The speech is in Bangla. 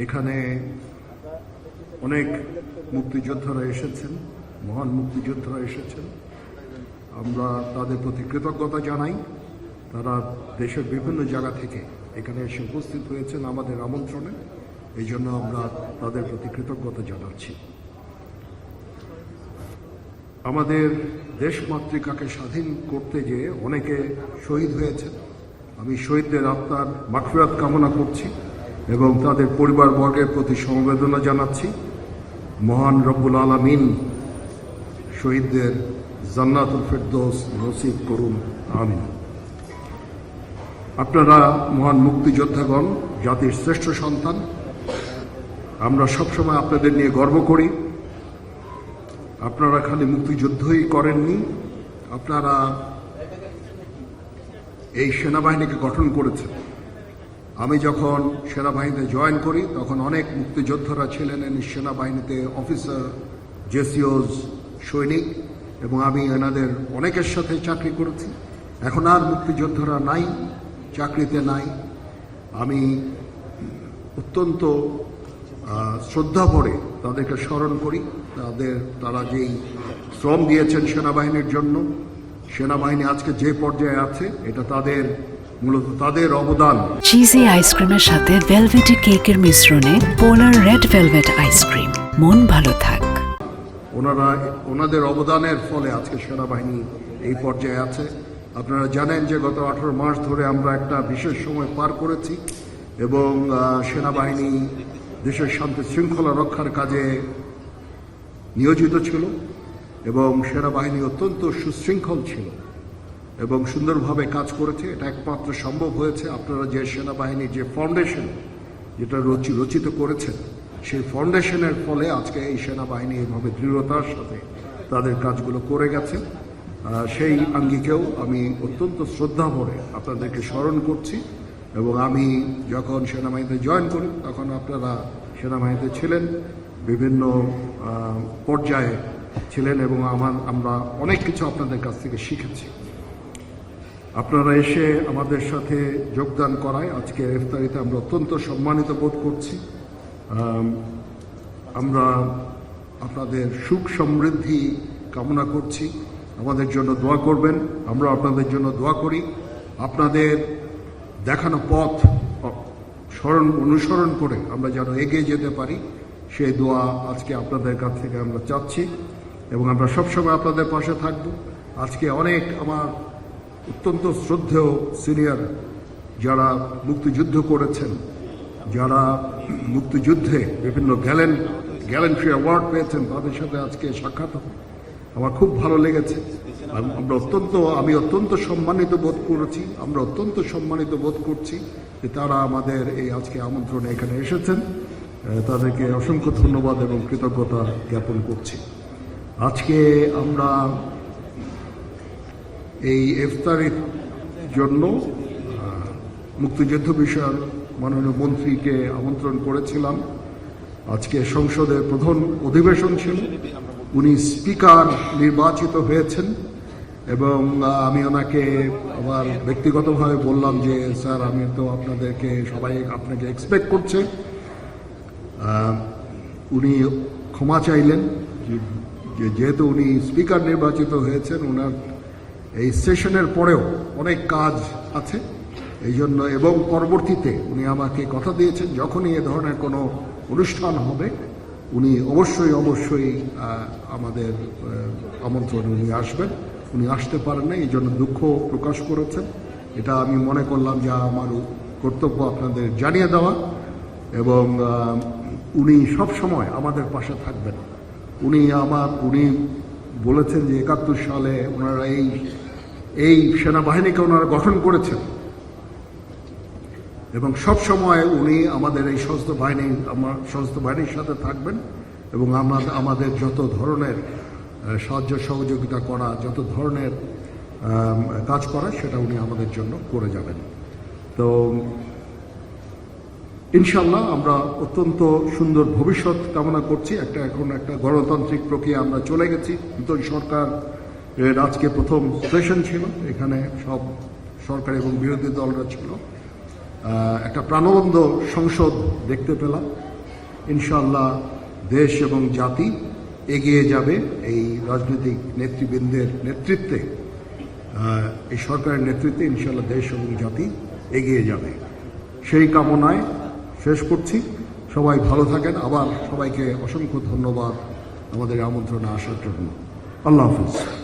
এখানে অনেক মুক্তিযোদ্ধারা এসেছেন, মহান মুক্তিযোদ্ধারা এসেছেন। আমরা তাদের প্রতি কৃতজ্ঞতা জানাই। তারা দেশের বিভিন্ন জায়গা থেকে এখানে এসে উপস্থিত হয়েছেন আমাদের আমন্ত্রণে। এই জন্য আমরা তাদের প্রতি কৃতজ্ঞতা জানাচ্ছি। আমাদের দেশ মাতৃকাকে স্বাধীন করতে গিয়ে অনেকে শহীদ হয়েছেন। আমি শহীদদের আত্মার মাগফিরাত কামনা করছি এবং তাদের পরিবারবর্গের প্রতি সমবেদনা জানাচ্ছি। মহান রব্বুল আলামিন শহীদদের জান্নাতুল ফেরদৌস নসিব করুন, আমিন। আপনারা মহান মুক্তিযোদ্ধাগণ জাতির শ্রেষ্ঠ সন্তান। আমরা সবসময় আপনাদের নিয়ে গর্ব করি। আপনারা খালি মুক্তিযুদ্ধই করেননি, আপনারা এই সেনাবাহিনীকে গঠন করেছেন। আমি যখন সেনাবাহিনীতে জয়েন করি তখন অনেক মুক্তিযোদ্ধারা ছিলেন সেনাবাহিনীতে, অফিসার, জেসিওস, সৈনিক, এবং আমি এনাদের অনেকের সাথে চাকরি করেছি। এখন আর মুক্তিযোদ্ধারা নাই, চাকরিতে নাই। আমি অত্যন্ত শ্রদ্ধা ভরে তাদেরকে স্মরণ করি। তারা যেই শ্রম দিয়েছেন সেনাবাহিনীর জন্য, সেনাবাহিনী আজকে যে পর্যায়ে আছে এটা মূলত তাদের অবদান। চিজি আইসক্রিমের সাথে ভেলভেটি কেকের মিশ্রণে পোলার রেড ভেলভেট আইসক্রিম, মন ভালো থাক। ওনাদের অবদানের ফলে আজকে সেনাবাহিনী এই পর্যায়ে আছে। আপনারা জানেন যে গত 18 মাস ধরে আমরা একটা বিশেষ সময় পার করেছি এবং সেনাবাহিনী দেশের শান্তি শৃঙ্খলা রক্ষার কাজে নিয়োজিত ছিল এবং সেনাবাহিনী অত্যন্ত সুশৃঙ্খল ছিল এবং সুন্দরভাবে কাজ করেছে। এটা একমাত্র সম্ভব হয়েছে আপনারা যে সেনাবাহিনীর যে ফাউন্ডেশন যেটা রচিত করেছেন, সেই ফাউন্ডেশনের ফলে আজকে এই সেনাবাহিনী এইভাবে দৃঢ়তার সাথে তাদের কাজগুলো করে গেছে। সেই আঙ্গিকেও আমি অত্যন্ত শ্রদ্ধা ভরে আপনাদেরকে স্মরণ করছি। এবং আমি যখন সেনাবাহিনীতে জয়েন করি তখন আপনারা সেনাবাহিনীতে ছিলেন, বিভিন্ন পর্যায়ে ছিলেন এবং আমরা অনেক কিছু আপনাদের কাছ থেকে শিখেছি। আপনারা এসে আমাদের সাথে যোগদান করায় আজকে ইফতারিতে আমরা অত্যন্ত সম্মানিত বোধ করছি। আমরা আপনাদের সুখ সমৃদ্ধি কামনা করছি। আমাদের জন্য দোয়া করবেন, আমরা আপনাদের জন্য দোয়া করি। আপনাদের দেখানো পথ অনুসরণ করে আমরা যেন এগিয়ে যেতে পারি, সেই দোয়া আজকে আপনাদের কাছ থেকে আমরা চাচ্ছি এবং আমরা সবসময় আপনাদের পাশে থাকব। আজকে অনেক আমার অত্যন্ত শ্রদ্ধেয় সিনিয়র যারা মুক্তিযুদ্ধ করেছেন, যারা মুক্তিযুদ্ধে বিভিন্ন গ্যালেন্ট্রি অ্যাওয়ার্ড পেয়েছেন, তাদের সাথে আজকে সাক্ষাৎ আমার খুব ভালো লেগেছে। আমি অত্যন্ত সম্মানিত বোধ করেছি, আমরা অত্যন্ত সম্মানিত বোধ করছি যে তারা আমাদের এই আজকে আমন্ত্রণে এখানে এসেছেন। তাদেরকে অসংখ্য ধন্যবাদ এবং কৃতজ্ঞতা জ্ঞাপন করছি। আজকে আমরা এই ইফতারের জন্য মুক্তিযুদ্ধ বিষয়ক মাননীয় মন্ত্রীকে আমন্ত্রণ করেছিলাম। আজকে সংসদের প্রধান অধিবেশন ছিল, উনি স্পিকার নির্বাচিত হয়েছেন এবং আমি ওনাকে আবার ব্যক্তিগতভাবে বললাম যে স্যার, আমি তো সবাই আপনাকে এক্সপেক্ট করছে। উনি ক্ষমা চাইলেন যেহেতু উনি স্পিকার নির্বাচিত হয়েছেন, ওনার এই সেশনের পরেও অনেক কাজ আছে এই জন্য, এবং পরবর্তীতে উনি আমাকে কথা দিয়েছেন যখনই এ ধরনের কোনো অনুষ্ঠান হবে উনি অবশ্যই আমাদের আমন্ত্রণে উনি আসবেন। উনি আসতে পারেন না, এই জন্য দুঃখ প্রকাশ করেছেন। এটা আমি মনে করলাম যে আমার কর্তব্য আপনাদের জানিয়ে দেওয়া, এবং উনি সব সময় আমাদের পাশে থাকবেন। উনি বলেছেন যে 71 সালে ওনারা এই সেনাবাহিনীকে ওনারা গঠন করেছেন এবং সব সময় উনি আমাদের এই সশস্ত্র বাহিনীর সাথে থাকবেন এবং আমাদের যত ধরনের সাহায্য সহযোগিতা করা, যত ধরনের কাজ করা, সেটা উনি আমাদের জন্য করে যাবেন। তো ইনশাল্লাহ আমরা অত্যন্ত সুন্দর ভবিষ্যৎ কামনা করছি। এখন একটা গণতান্ত্রিক প্রক্রিয়া আমরা চলে গেছি। নতুন সরকার আজকে প্রথম সেশন ছিল, এখানে সব সরকার এবং বিরোধী দলরা ছিল। একটা প্রাণবন্ত সংসদ দেখতে পেলাম। ইনশাআল্লাহ দেশ এবং জাতি এগিয়ে যাবে এই রাজনৈতিক নেতৃবৃন্দের নেতৃত্বে, এই সরকারের নেতৃত্বে ইনশাআল্লাহ দেশ এবং জাতি এগিয়ে যাবে। সেই কামনায় শেষ করছি। সবাই ভালো থাকেন। আবার সবাইকে অসংখ্য ধন্যবাদ আমাদের আমন্ত্রণে আসার জন্য। আল্লাহ হাফিজ।